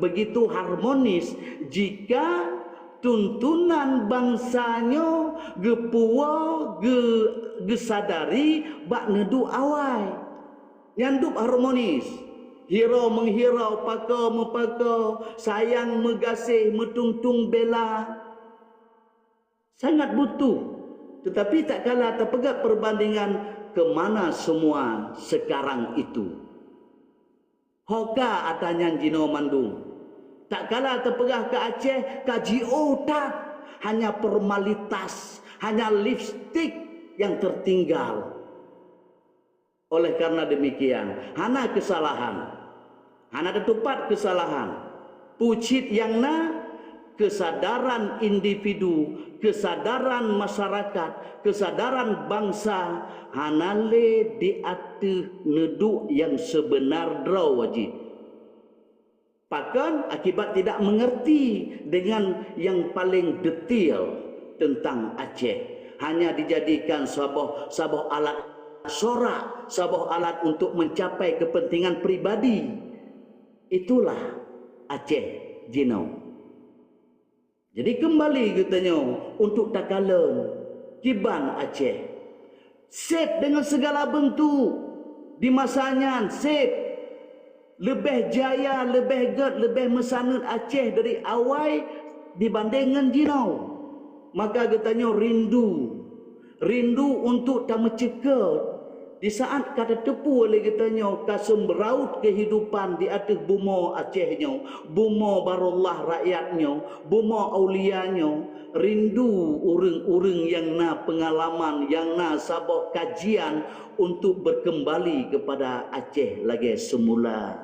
begitu harmonis jika tuntunan bangsanya gepua gesadari bak nedu awai nyandup harmonis, hirau menghirau, paka mepaka, sayang megasih, metungtung bela, sangat butuh. Tetapi tak kala terpegat perbandingan ke mana semua sekarang itu. Hoka atanyan jino mandung. Tak kala terpegah ke Aceh, kaji otak, hanya formalitas, hanya lipstik yang tertinggal. Oleh karena demikian, hana kesalahan, hana tetupat kesalahan, pucit yang kesadaran individu, kesadaran masyarakat, kesadaran bangsa, hanale di atas neduk yang sebenar draw wajib. Bahkan akibat tidak mengerti dengan yang paling detail tentang Aceh, hanya dijadikan sebuah alat sorak, sebuah alat untuk mencapai kepentingan pribadi. Itulah Aceh Jino. Jadi kembali katanya untuk takalan Kiban Aceh, set dengan segala bentuk di masanya, set lebih jaya, lebih ged, lebih mesanut Aceh dari awal dibanding dengan Jino. Maka katanya rindu untuk tak mencegah di saat kata tepu oleh katanya kasum beraut kehidupan di atas buma Acehnya, buma barullah rakyatnya, buma aulianya, rindu urang-urang yang na pengalaman, yang na sabah kajian untuk berkembali kepada Aceh lagi semula.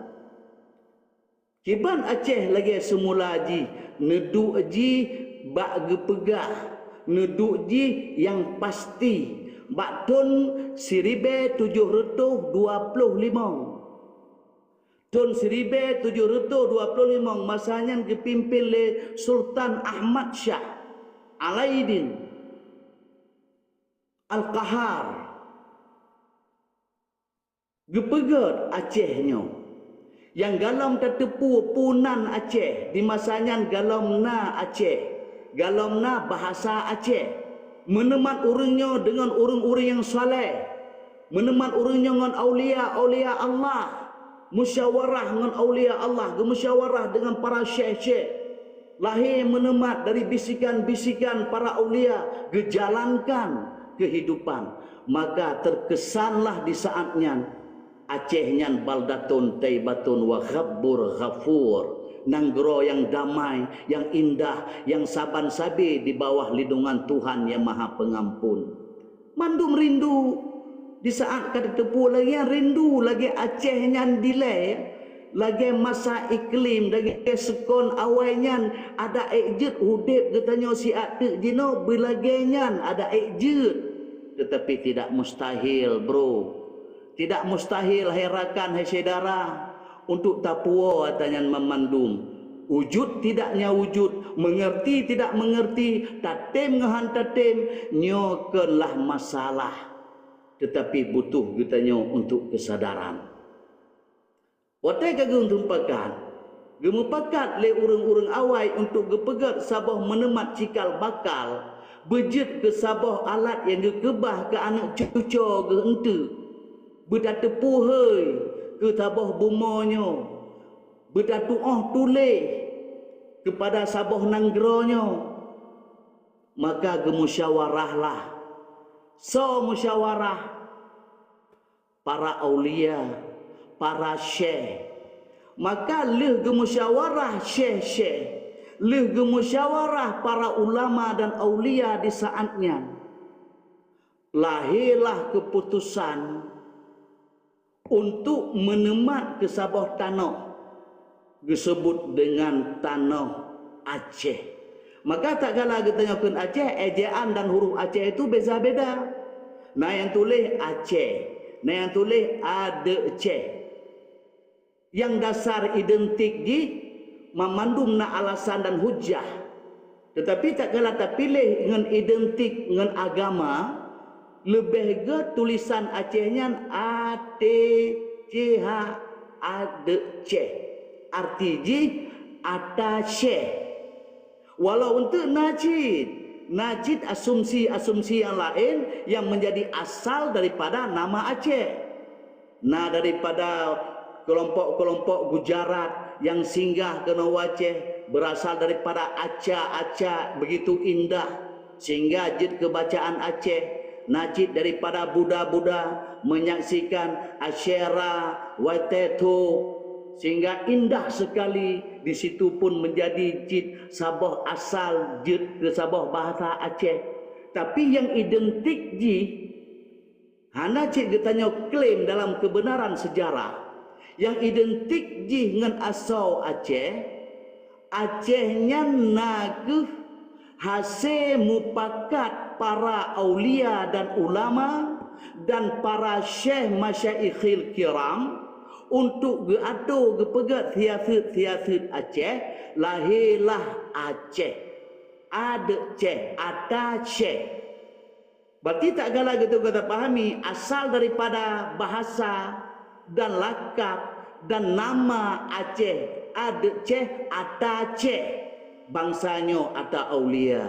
Kiban Aceh lagi semula ji, neduk ji bak gepegah, neduk ji yang pasti. Bak tahun 1725. Tahun 1725 masanya dipimpin oleh Sultan Ahmad Shah Alauddin Al-Qahar. Gepegat Acehnya. Yang galam tertepu punan Aceh di masanya galam na Aceh, galam na bahasa Aceh, menemat urangnya dengan urang-urang yang saleh, menemat urangnya dengan aulia Allah, musyawarah dengan aulia Allah, musyawarah dengan para syekh-syekh, lahir menemat dari bisikan-bisikan para aulia, gejalankan kehidupan. Maka terkesanlah di saatnya Aceh nyan baldatun taibatun wa ghabbur ghafur, nanggro yang damai, yang indah, yang saban sabi di bawah lindungan Tuhan yang Maha Pengampun. Mandum rindu di saat kata tepu lagi rindu lagi Aceh nyan delay, lagi masa iklim, lagi sekon awalnya ada ejut hudip katanya si atuk jino belagi nyan ada ejut, tetapi tidak mustahil bro. Tidak mustahil herakan hai saudara untuk tapua atanya memandum. Wujud tidaknya wujud, mengerti tidak mengerti, tatim ngahan tatim, nyokenlah masalah. Tetapi butuh katanya untuk kesadaran. Watai kagum tumpakan, gemupakat le urang-urang awai untuk gepegat sabah menemat cikal bakal, bejit ke sabah alat yang gekebah ke anak cucu ke ente. Berdatepu hei ke tabah bumanya, berdatuah tulis kepada sabah nanggronya, maka gemusyawarahlah. So musyawarah para aulia, para syekh, maka leh gemusyawarah syekh-syekh, leh gemusyawarah para ulama dan aulia di saatnya, lahirlah keputusan untuk menemat ke sabah tanah disebut dengan tanah Aceh. Maka tak kala kita nyokun Aceh, ejaan dan huruf Aceh itu beza-beda. Nah yang tulis Aceh, nah yang tulis Aceh. Yang dasar identik di memandum na alasan dan hujah. Tetapi tak kala tak pilih dengan identik dengan agama, lebih ke tulisan Acehnya ATCH ADC. Arti ji atau Syekh. Walau untuk Najid asumsi-asumsi yang lain yang menjadi asal daripada nama Aceh. Nah, daripada kelompok-kelompok Gujarat yang singgah ke Aceh berasal daripada Aceh begitu indah sehingga jid kebacaan Aceh. Najid daripada Buddha menyaksikan Asyera Waitetu sehingga indah sekali. Di situ pun menjadi jid sabah asal jid ke sabah bahasa Aceh. Tapi yang identik hana cik getanya klaim dalam kebenaran sejarah. Yang identik dengan asal Acehnya naguh hasil mupakat para aulia dan ulama dan para syekh masyaikhil kiram untuk geado gepegat siasat Aceh. Lahirlah Aceh, ada Aceh. Berarti tak galah gitu kita pahami asal daripada bahasa dan lakab dan nama Aceh. Ada Aceh. Bangsanya ada aulia,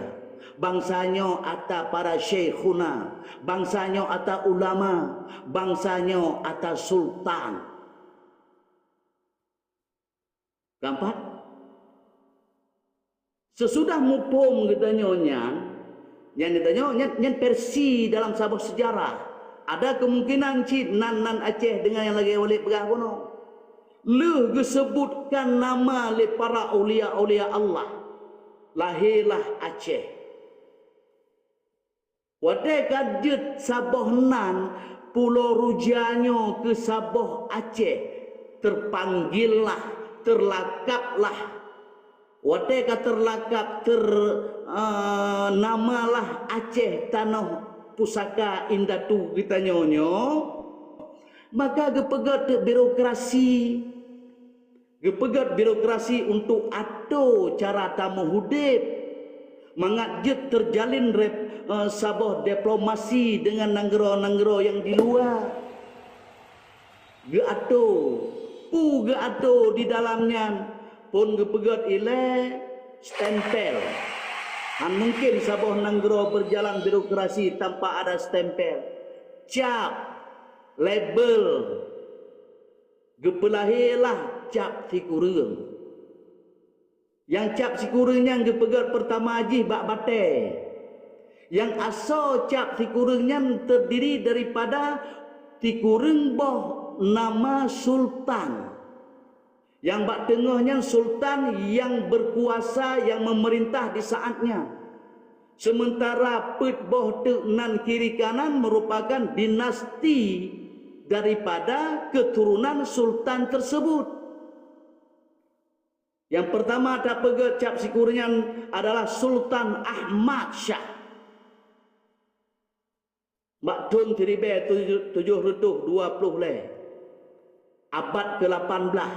bangsanya ada para syekhuna, bangsanya ada ulama, bangsanya ada sultan. Keempat, sesudah mupom katanya yang ditanya versi dalam sabuk sejarah, ada kemungkinan cik nan Aceh dengan yang lagi oleh pegah kono. Lu disebutkan nama le para aulia Allah. Lahirlah Aceh. Wadai kajet Sabah nan pulau rujanyo ke Sabah Aceh. Terpanggillah, terlakaplah. Wadai ka terlakap, namalah Aceh tanah pusaka indah tu kita nyonyo. Maka gepegat birokrasi untuk ato cara tamu hudib mengajut terjalin sabah diplomasi dengan nanggero-nanggero yang di luar. Geato di dalamnya pun gepegat ile stempel. Mungkin sabah nanggero berjalan birokrasi tanpa ada stempel, cap, label. Gepelahirlah cap si kurung. Yang cap si kurung yang gepegat pertama haji bak batai. Yang asal cap si kurungnya terdiri daripada si kurung boh nama sultan. Yang bak tengahnya sultan yang berkuasa yang memerintah di saatnya. Sementara pet boh nan kiri kanan merupakan dinasti daripada keturunan sultan tersebut. Yang pertama ada pegat cap sikurnya adalah Sultan Ahmad Shah. Maktun Tiribe 720 abad ke-18.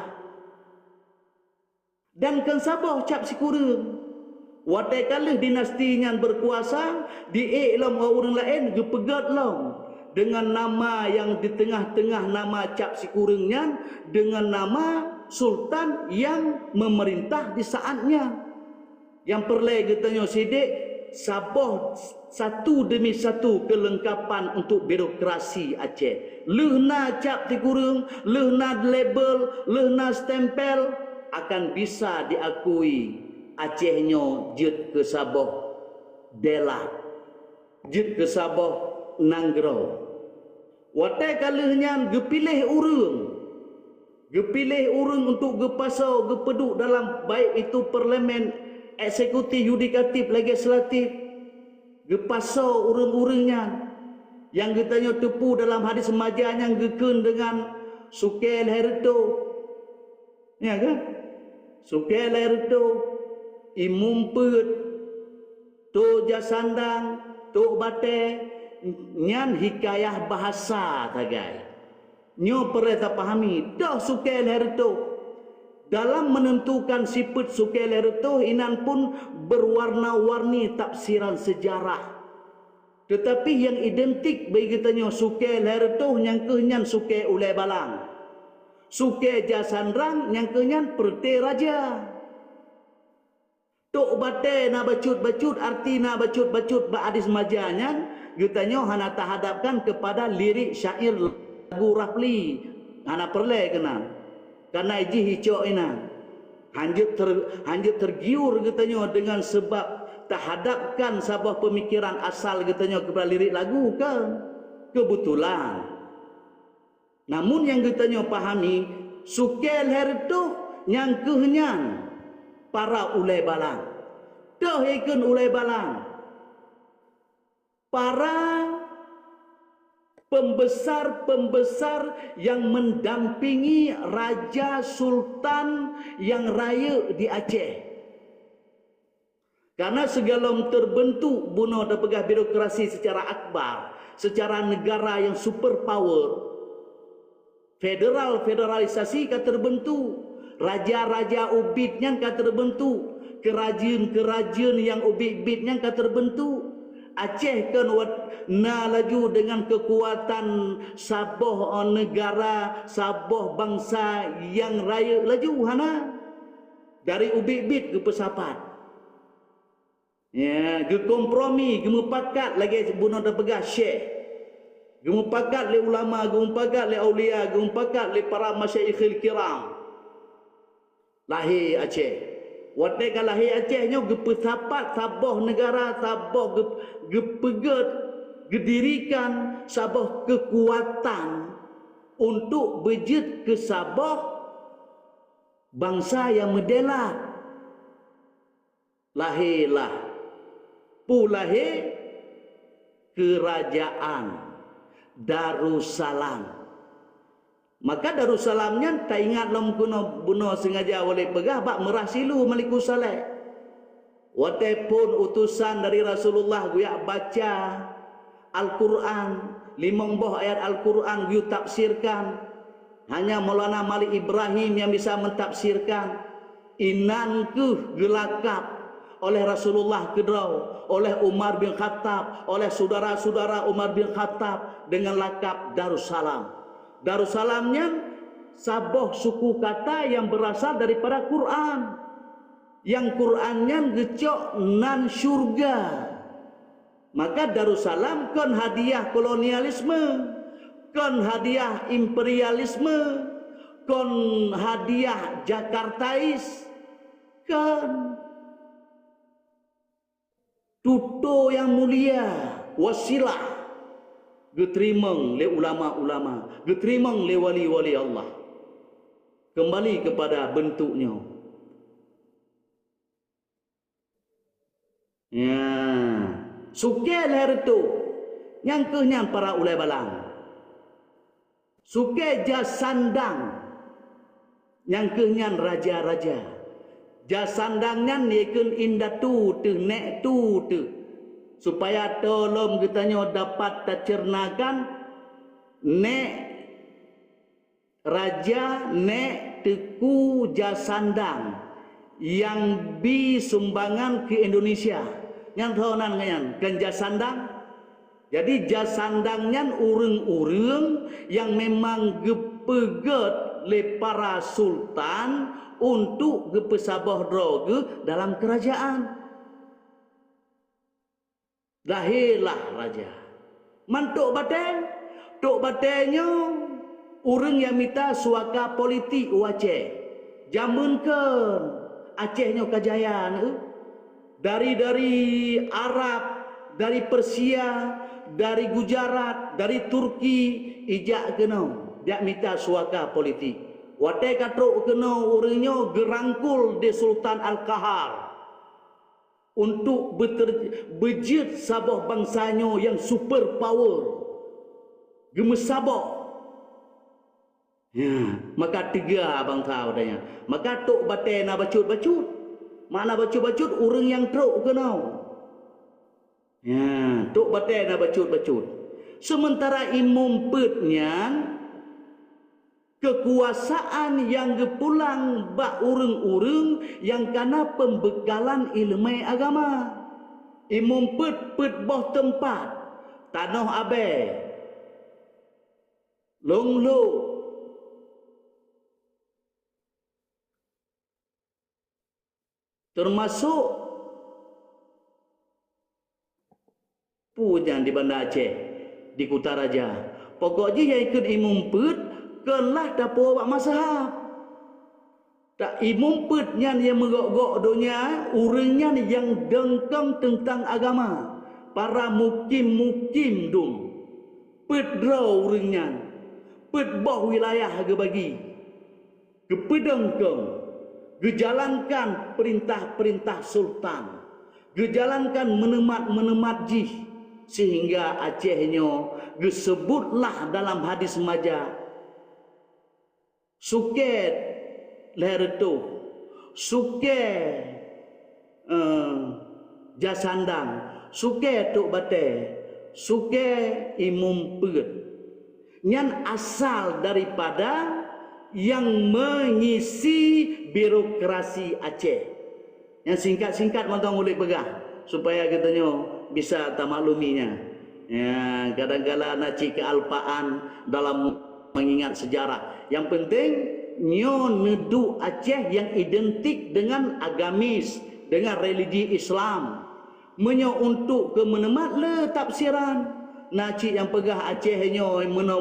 Dan kan sabah cap sikurung. Wadai kali dinastinya berkuasa di alam orang lain gepegat long. Dengan nama yang di tengah-tengah nama cap sikurungnya dengan nama sultan yang memerintah di saatnya. Yang perlu katanya sidik sabah satu demi satu kelengkapan untuk birokrasi Aceh. Lehna cap sikurung, lehna label, lehna stempel akan bisa diakui Acehnya jid ke sabah Dela, jid ke sabah Nanggro. Watai kalahnya gepilih urung untuk gepasau gepeduk dalam baik itu parlimen, eksekutif, yudikatif, legislatif. Gepasau urung-urungnya yang ditanya tepu dalam hadis semajaan yang gekun dengan Sukel Herto. Ya kan? Sukel Herto, Imumpet, Tu Jasandang, Tu Bate, nyan hikayah bahasa tagai. Nyo perlu tak pahami. Dah Sukel Herto dalam menentukan sifat Sukel Herto inan pun berwarna-warni tafsiran sejarah. Tetapi yang identik bagi kitanya Sukel Herto yang kenyan Sukel Ulai Balang, Sukel Jasandrang yang kenyan Perte Raja. Tok batai na bacut-bacut arti na bacut-bacut hadis majanyan gutanya hana tahadapkan kepada lirik syair lagu Rafli hana perle kena karena iji hicau ina hanjut tergiur gutanya dengan sebab tahadapkan sebuah pemikiran asal gutanya kepada lirik lagu kan kebetulan. Namun yang gutanya pahami sukel hertu yang kehnyan para ulai balang. Dah ikun ulai balang. Para pembesar-pembesar yang mendampingi Raja Sultan yang raya di Aceh. Karena segala terbentuk bunuh dan pegah birokrasi secara akbar, secara negara yang super power, federalisasi kan terbentuk. Raja-raja ubidnya kan terbentuk, kerajaan-kerajaan yang ubid-ubidnya kan terbentuk. Aceh kan na laju dengan kekuatan sabah negara, sabah bangsa yang raya laju hana dari ubid-ubid ke pesapat. Ya, ke kompromi, ke mupakat lagi bunuh dan pegah syekh. Gemupakat le ulama, gemupakat le aulia, gemupakat le para masyaikhil kiram. Lahir Aceh. Watai ka lahir Aceh nyo gepesapat sabah negara, sabah gepeget gedirikan sabah kekuatan untuk bejit ke sabah bangsa yang merdeka. Lahirlah pulahir kerajaan Darussalam. Maka Darussalamnya tak ingat lam kuno bunuh sengaja oleh pegah bak merah silu Maliku Saleh. Walaupun utusan dari Rasulullah guyak baca Al-Quran, 50 ayat Al-Quran guyak tafsirkan. Hanya Maulana Malik Ibrahim yang bisa mentafsirkan. Inanku gelakap oleh Rasulullah kedrau, oleh Umar bin Khattab, oleh saudara-saudara Umar bin Khattab dengan lakap Darussalam. Darussalamnya sabah suku kata yang berasal daripada Quran. Yang Qurannya gecok nan syurga. Maka Darussalam kan hadiah kolonialisme, kan hadiah imperialisme, kan hadiah Jakartais, kan tuto yang mulia, wasilah geterimang le ulama-ulama, geterimang le wali-wali Allah. Kembali kepada bentuknya. Ya, suke leher tu yang kenyang para ulai balang. Suke jasandang yang kenyang raja-raja. Jasandangnya niekun indatu tu nek tu supaya tolong kitanya dapat tercernakan nek raja nek teku jasandang yang bi sumbangan ke Indonesia yang tahunan kan jasandang. Jadi jasandangnya urang-urang yang memang gepeget le para sultan untuk gepesabah droge dalam kerajaan. Lahirlah raja. Mantuk baten, tok batennya orang yang minta suaka politik Aceh. Jamunkan Acehnya kejayaan. Dari Arab, dari Persia, dari Gujarat, dari Turki, ijak kena. Dia minta suaka politik. Watai katrok kena orangnya gerangkul di Sultan Al-Kahar. Untuk bejit sabah bangsanya yang super power gemesabah. Ya, maka tiga bangsa adanya. Maka tok batai na bacut-bacut. Mana bacut-bacut orang yang teruk kena. Ya, tok batai na bacut-bacut. Sementara imam petnya kekuasaan yang gepulang bak urang-urang yang kena pembekalan ilmu agama. Imam pet boh tempat tanah abe longlo termasuk pujan di Banda Aceh di Kutaraja. Pokoknya yang ikut imumpet kelah dapur awak mazhab. Tak imumpet yang megok-gok dunia, urangnya yang dengkang tentang agama. Para mukim-mukim dum. Pedrau urangnya. Pedbah wilayah ke bagi. Kepedengkang. Gejalankan perintah-perintah sultan. Gejalankan menemat-menemat jih. Sehingga Acehnya disebutlah dalam hadis maja. Suket leher itu. Suket jasandang. Suket tuk bate. Suket imumpet. Yang asal daripada yang mengisi birokrasi Aceh. Yang singkat-singkat mantang boleh pegang supaya katanya bisa tamakluminya. Ya, kadang-kadang naci kealpaan dalam mengingat sejarah. Yang penting nyo nedu Aceh yang identik dengan agamis, dengan religi Islam. Menyo untuk ke menemat le tafsiran. Naci yang pegah Acehnya meno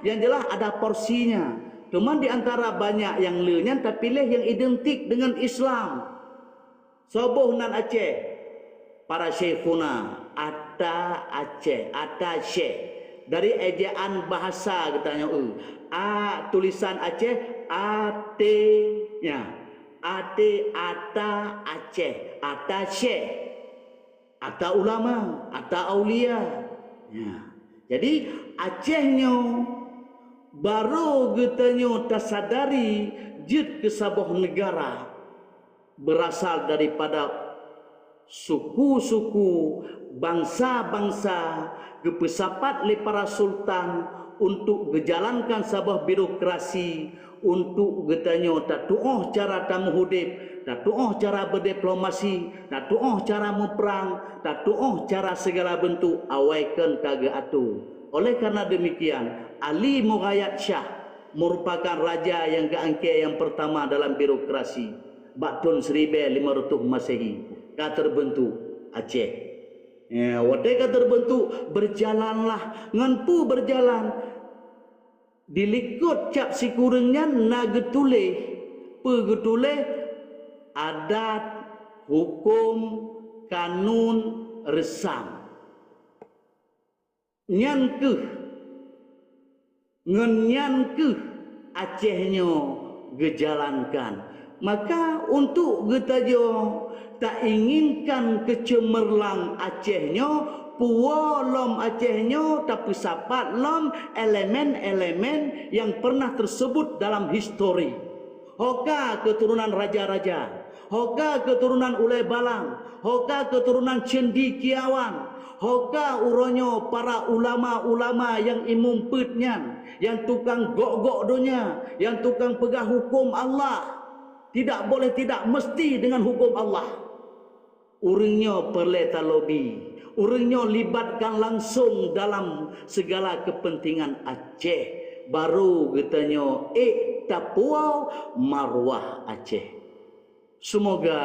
yang jelas ada porsinya. Cuma di antara banyak yang lenya tapi pilih yang identik dengan Islam. Soboh nan Aceh para syekhuna ata Aceh, ata syekh. Dari ejaan bahasa katanya tulisan Aceh ate nya. Ate ata Aceh, ata syekh. Ata ulama, ata aulia. Ya. Jadi Acehnya baru getanya tersadari jid ke sebuah negara berasal daripada suku-suku, bangsa-bangsa gepesapat oleh para sultan untuk menjalankan sebuah birokrasi, untuk getanya tak tuoh cara tamu hudip, tak tuoh cara berdiplomasi, tak tuoh cara memperang, tak tuoh cara segala bentuk awaikan kaga atu. Oleh karena demikian, Ali Mughayat Shah merupakan raja yang keangke yang pertama dalam birokrasi. Batun 1500 Masehi ka terbentuk Aceh. Ya, waktu ka terbentuk berjalanlah nganpu berjalan dilikut cap sikurengnya nagetuleh pegetuleh adat hukum kanun resam nyankeh ngenyankeh Acehnya gejalankan. Maka untuk getajo tak inginkan kecemerlang Acehnya, puolom Acehnya tapi sapat lom elemen-elemen yang pernah tersebut dalam histori. Hoka keturunan raja-raja, hoka keturunan Ulay Balang, hoka keturunan Cendikiawan, hoka uronyo para ulama-ulama yang imumpetnya, yang tukang gok-gok dunia, yang tukang pegah hukum Allah. Tidak boleh tidak mesti dengan hukum Allah. Urangnya perleta lobby, urangnya libatkan langsung dalam segala kepentingan Aceh. Baru katanya tapuau marwah Aceh. Semoga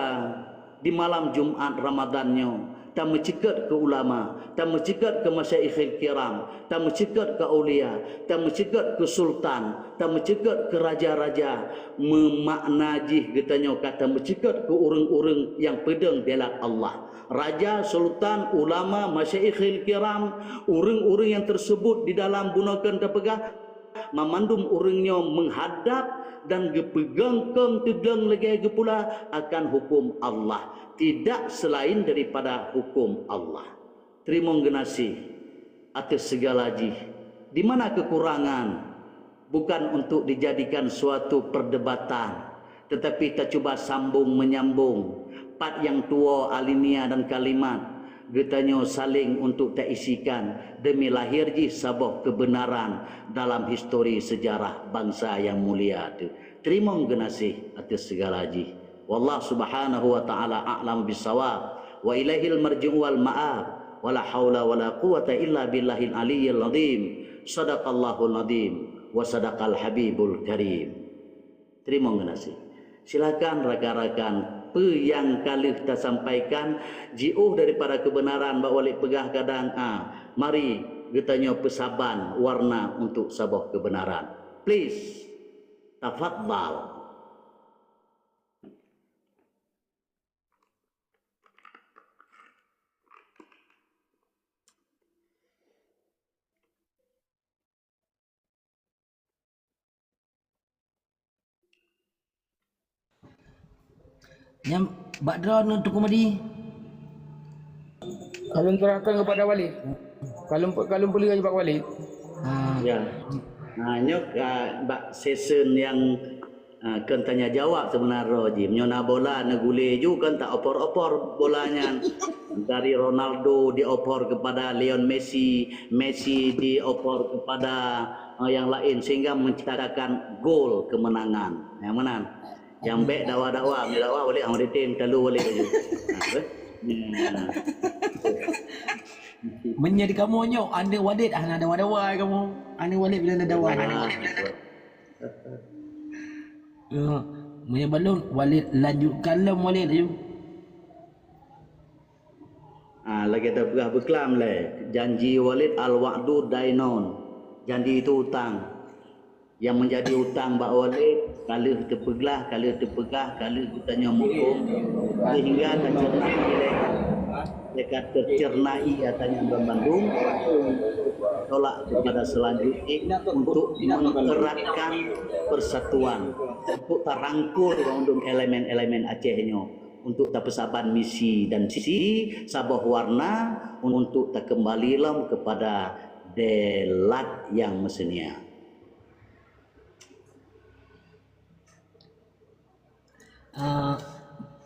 di malam Jumat Ramadannya tak mencikat ke ulama, tak mencikat ke masyaikhil kiram, tak mencikat ke aulia, tak mencikat ke sultan, tak mencikat ke raja-raja, memaknajih katanya kata mencikat ke urang-urang yang pedang bela Allah. Raja, sultan, ulama, masyaikhil kiram, urang-urang yang tersebut di dalam bunakan terpegah memandum urangnya menghadap dan gepegang tegang lagi pula akan hukum Allah, tidak selain daripada hukum Allah. Terima kasih atas segala jih. Di mana kekurangan bukan untuk dijadikan suatu perdebatan, tetapi kita coba sambung menyambung part yang tua alinea dan kalimat getanya saling untuk tak isikan demi lahir ji sabah kebenaran dalam histori sejarah bangsa yang mulia itu. Terima kasih atas segala ji. Wallah subhanahu wa ta'ala a'lam bisawab wa ilaihil marji'u wal ma'ab wa la hawla wa la quwata illa billahil aliyyil azim. Sadaqallahul azim wa sadaqal habibul karim. Terima kasih. Silakan rakan-rakan apa yang kali kita sampaikan jauh daripada kebenaran Mbak Walid pegah kadang mari katanya pesaban warna untuk sabah kebenaran. Please tafadhal. Yang background untuk komedi. Kalun serahkan kepada Walid. Kalun boleh aja Pak Walid. Ya. Nyok bak season yang kan tanya jawab sebenarnya Jim. Nyona bola negule ju kan tak opor-opor bolanya. Dari Ronaldo diopor kepada Lionel Messi, Messi diopor kepada yang lain sehingga menciptakan gol kemenangan. Yang mana? Yang baik dakwa-dakwa, dakwa boleh orang retain kalau boleh aja. Menjadi kamu nyok anda Walid ada dawa-dawa kamu. Anda Walid bila ada dawa. Punya balon Walid lanjutkan lah Walid ayo. Lagi ada berkelam le. Janji Walid al-wa'du dainon. Janji itu hutang. Yang menjadi hutang Mbak Walid kalau terpegah, kalau tanya hukum sehingga tercernai katanya Bandung tolak kepada selanjutnya untuk mengeratkan persatuan untuk terangkul untuk elemen-elemen Acehnya untuk terpesaban misi dan sisi sabah warna untuk tak kembali kepada delat yang mestinya.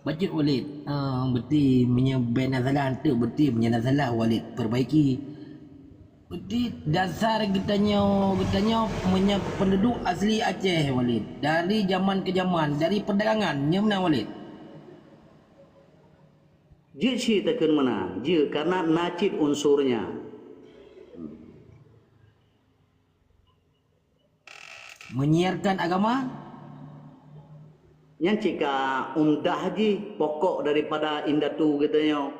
Baca Walid berarti punya band salah tu berarti punya salah Walid perbaiki berarti dasar kitanya punya penduduk asli Aceh Walid dari zaman ke zaman dari perdagangan nya mana Walid je si takkan mana je karena najib unsurnya menyiarkan agama yang jika umdah haji pokok daripada indatu katanya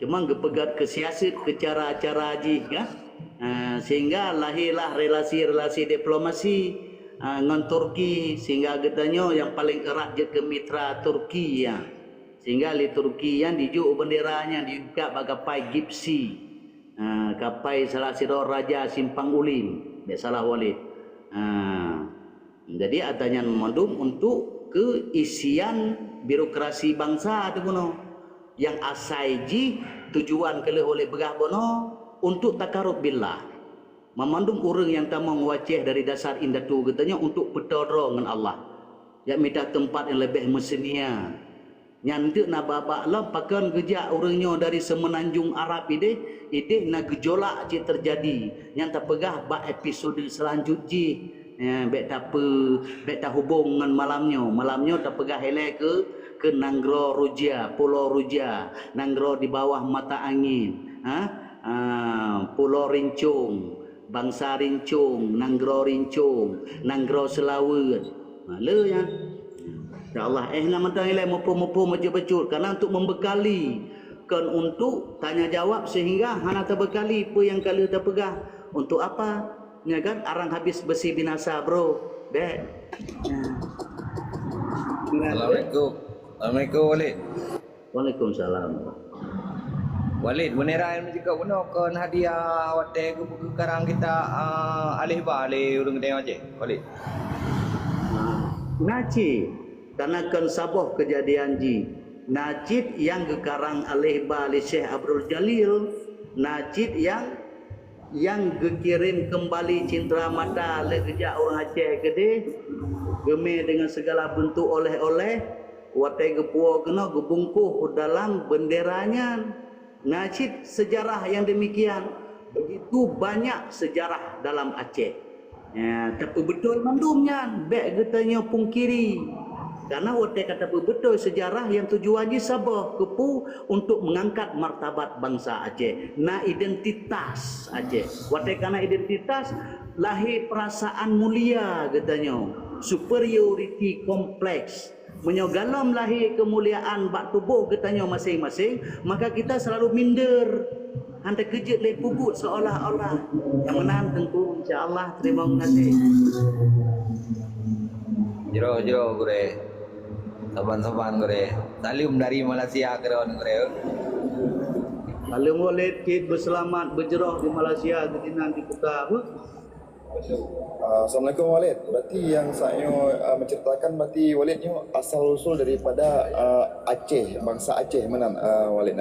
cuma gepegat ke siasat ke cara-cara haji kan sehingga lahirlah relasi-relasi diplomasi dengan Turki sehingga katanya yang paling erat je ke mitra Turki ya sehingga di Turki yang dijuk benderanya diukat bagapai gipsi kapai salah siro raja simpang ulim biasalah Walid jadi adanya memandung untuk keisian birokrasi bangsa tu bono yang asaiji tujuan kelih oleh begah bono untuk takarub billah memandung orang yang tamang wajah dari dasar indatu katanya untuk berdoa dengan Allah yang minta tempat yang lebih mesenia nyantik na babak lah pakan gejak orangnya dari semenanjung Arab ide na gejolak je terjadi yang tak pegah bak episod selanjutnya bek tak hubung dengan malamnya tak pegah hele ke Nanggro Ruja, Pulau Ruja, Nanggro di bawah mata angin, Pulau Rincung, Bangsa Rincung, Nanggro Rincung, Nanggro Selawat, le ya. InsyaAllah nama tang hele mupu-mupu macam-macam karena untuk membekali kan untuk tanya jawab sehingga hana terbekali apa yang kali terpegah untuk apa? Ya kan arang habis besi binasa bro dek. Assalamualaikum Walid. Waalaikumsalam. Walid beneran juga benar kan hadiah wate ke sekarang kita alih balik urang gede aja Walid. Najib karena kan sabah kejadian ji Najib yang gekarang alih balik Syekh Abdul Jalil Najib yang gekirim kembali cindera mata legejak orang Aceh gede gemir dengan segala bentuk oleh-oleh watai gepua kena gebungkuh dalam benderanya Najib sejarah yang demikian begitu banyak sejarah dalam Aceh ya, tapi betul mandumnya bek getanya pungkiri karena watai kata betul sejarah yang tujuannya Sabah kepu untuk mengangkat martabat bangsa Aceh. Na identitas Aceh. Watai karena identitas lahir perasaan mulia katanya. Superiority kompleks. menyogalam lahir kemuliaan bak tubuh katanya masing-masing, maka kita selalu minder. Anda kejut le pugut seolah-olah. Yang menang tentu insya-Allah. Terima kasih. Jero gure. Sopan-sopan gure. Salim dari Malaysia keron gure. Kalau boleh kita berselamat berjerah di Malaysia ketika di kota apa? Assalamualaikum Walid. Berarti yang saya menceritakan berarti Walid ni asal usul daripada Aceh, bangsa Aceh mana Walid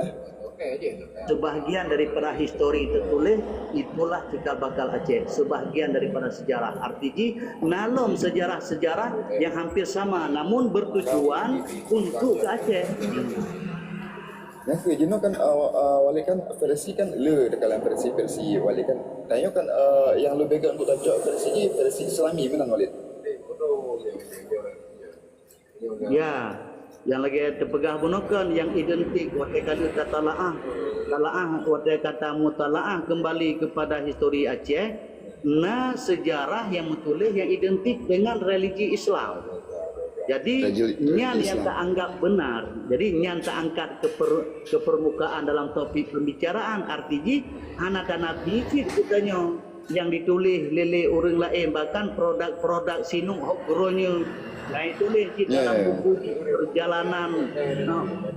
Sebahagian daripada histori tertulis itulah cikal bakal Aceh. Sebahagian daripada sejarah. Artinya dalam sejarah-sejarah yang hampir sama namun bertujuan untuk ke Aceh. Yang ke jenuh kan Walid kan versi kan dalam versi Walid kan. Tanya kan yang lebih baik untuk tajuk versi Islami mana Walid? Ya, yang lagi terpegah bunukan yang identik watai kata talaah watai kata mutalaah kembali kepada histori Aceh. Nah, sejarah yang menulis yang identik dengan religi Islam. Jadi nyan yang tak anggap benar, jadi nyan tak angkat ke permukaan dalam topik pembicaraan. Artinya anak nabi katanya yang ditulis lele orang lain, bahkan produk-produk sinung hokronya lain tulis di dalam buku perjalanan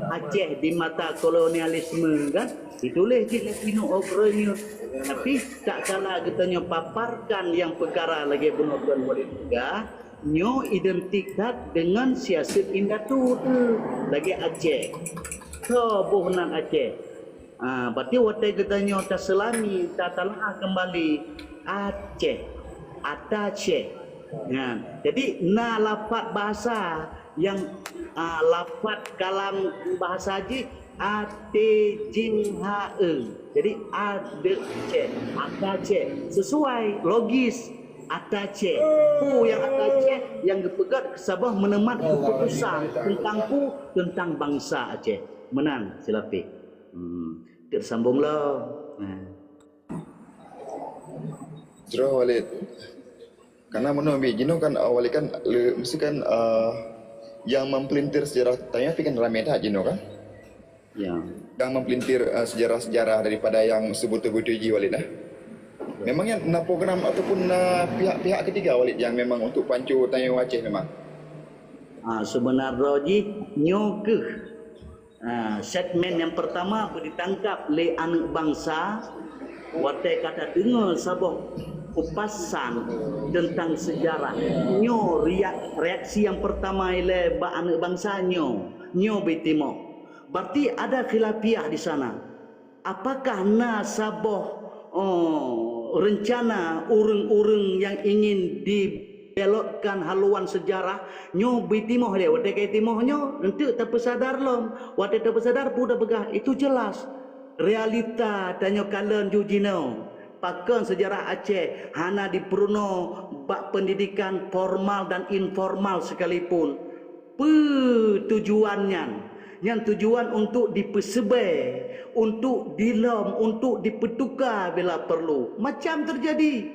Aceh di mata kolonialisme kan ditulis di sinung hokronya. Tapi tak kalah katanya paparkan yang perkara lagi benar-benar boleh juga. Nyo identikat dengan siasat indatu lagi Aceh. Kebunan Aceh. Berarti watai katanya tak selami, tak telah kembali Aceh. Atace. Ya. Jadi lafaz bahasa yang lafaz kalam bahasa haji Atejinghae. Jadi Atace. Sesuai logis. Atace. Yang Atace yang dipegat Sabah menemat keputusan tentang bangsa Aceh. Menang silapi. Tersambunglah. Jero Walid. Karena menurut Gino kan Walid kan mesti kan yang mempelintir sejarah tanya kan ramai dah Gino kan? Ya. Yang mempelintir sejarah-sejarah daripada yang sebut-sebut Walid Memangnya program ataupun pihak ketiga Walid yang memang untuk pancu tanya Aceh memang. Sebenarnya nyokeh segmen yang pertama ditangkap oleh anak bangsa watai kata dengar sabah kupasan tentang sejarah nyo reaksi yang pertama oleh anak bangsa nyo betimo. Berarti ada khilafiah di sana. Apakah sabah rencana urang-urang yang ingin dibelokkan haluan sejarah nyo bitimoh dia wadah kaya timohnya nanti terpesadar lom wadah terpesadar pun dah begah itu jelas realita tanya kalian jujino pakan sejarah Aceh hana diperuno bak pendidikan formal dan informal sekalipun tujuannya yang tujuan untuk dipersebar, untuk dilom, untuk dipertukar bila perlu. Macam terjadi.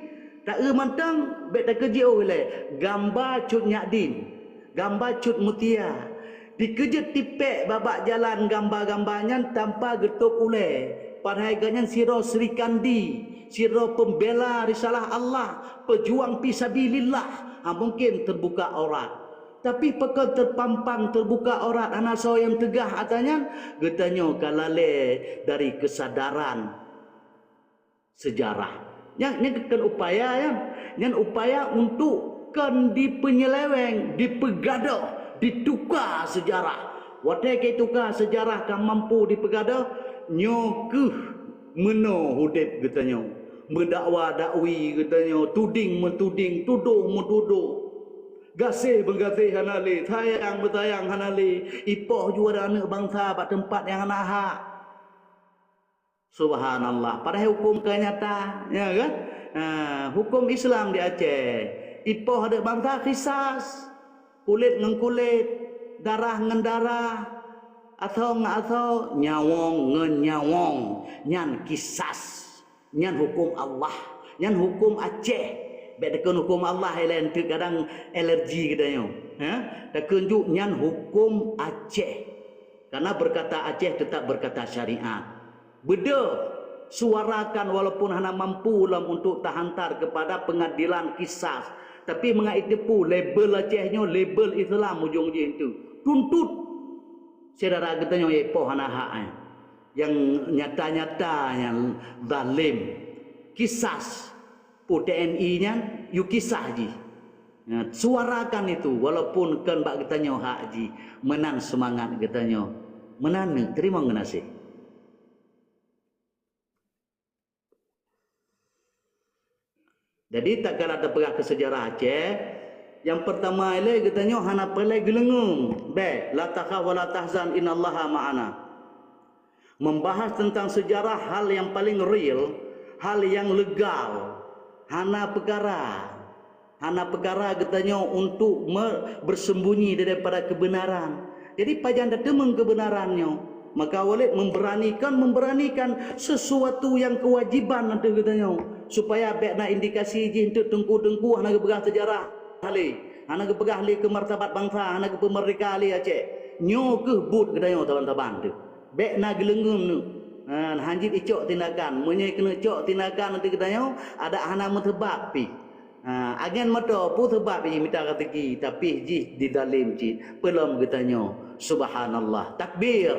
Tak mantang, bet tak kerja oleh. Gambar cut nyakdin. Gambar cut mutia. Dikejut tipek babak jalan gambar-gambarnya tanpa getuk oleh. Padahal ganyan siro Sri Kandi. Siro pembela risalah Allah. Pejuang fisabilillah. Mungkin terbuka aurat. Tapi pekan terpampang terbuka aurat anak so yang tegah katanya getanya kalale dari kesadaran sejarah yang kan upaya upaya untuk kan dipenyeleweng dipegadah ditukar sejarah watai ke tukar sejarah kan mampu dipegadah nyokuh meno hudip getanya mendakwa dakwi getanya tuding mentuding tuduh mentuduh gasih bergasih hanali, tayang bertayang hanali, ipoh juga anak bangsa pada tempat yang anak hak. Subhanallah. Pada hukum kenyata, ya kan? Hukum Islam di Aceh, ipoh ada bangsa kisas, kulit dengan kulit, darah dengan darah, atau nyawong dengan nyawong, nyan kisas, nyan hukum Allah, nyan hukum Aceh. Baik dekun hukum Allah lain tu kadang alergi katanya. Dekun juk nyan hukum Aceh. Karena berkata Aceh tetap berkata syariat. Beda suarakan walaupun hana mampu lam untuk terhantar kepada pengadilan kisah. Tapi mengai tipu label Acehnya label Islam ujung-ujung itu. Tuntut saudara katanya epoh hana hak yang nyata-nyata yang zalim. Kisah pu TNI-nya you kisah ji. Suarakan itu walaupun kan bak katanya hak ji menan semangat katanya. Menan terima kasih. Jadi tak kala terperah ke sejarah Aceh, yang pertama ile katanya hana pelai gelenggung. La takhaf wa la tahzan innallaha ma'ana. Membahas tentang sejarah hal yang paling real, hal yang legal, hana perkara katanya untuk bersembunyi daripada kebenaran. Jadi pajan temeng kebenarannya, maka Walid memberanikan sesuatu yang kewajiban nanti katanya, supaya baik nak indikasi je untuk tengku hana pegang sejarah hali, hana pegang hali ke martabat bangsa, hana ke pemerintah hali Aceh. Nyo ke but katanya taban-taban tu. Baik nak gelenggung tu. Hanjit icok tindakan, menyai kena cok tindakan nanti katanya ada hana mutebab pi. Agen mata pu sebab ini minta kata tapi ji di dalam ji pelom katanya subhanallah takbir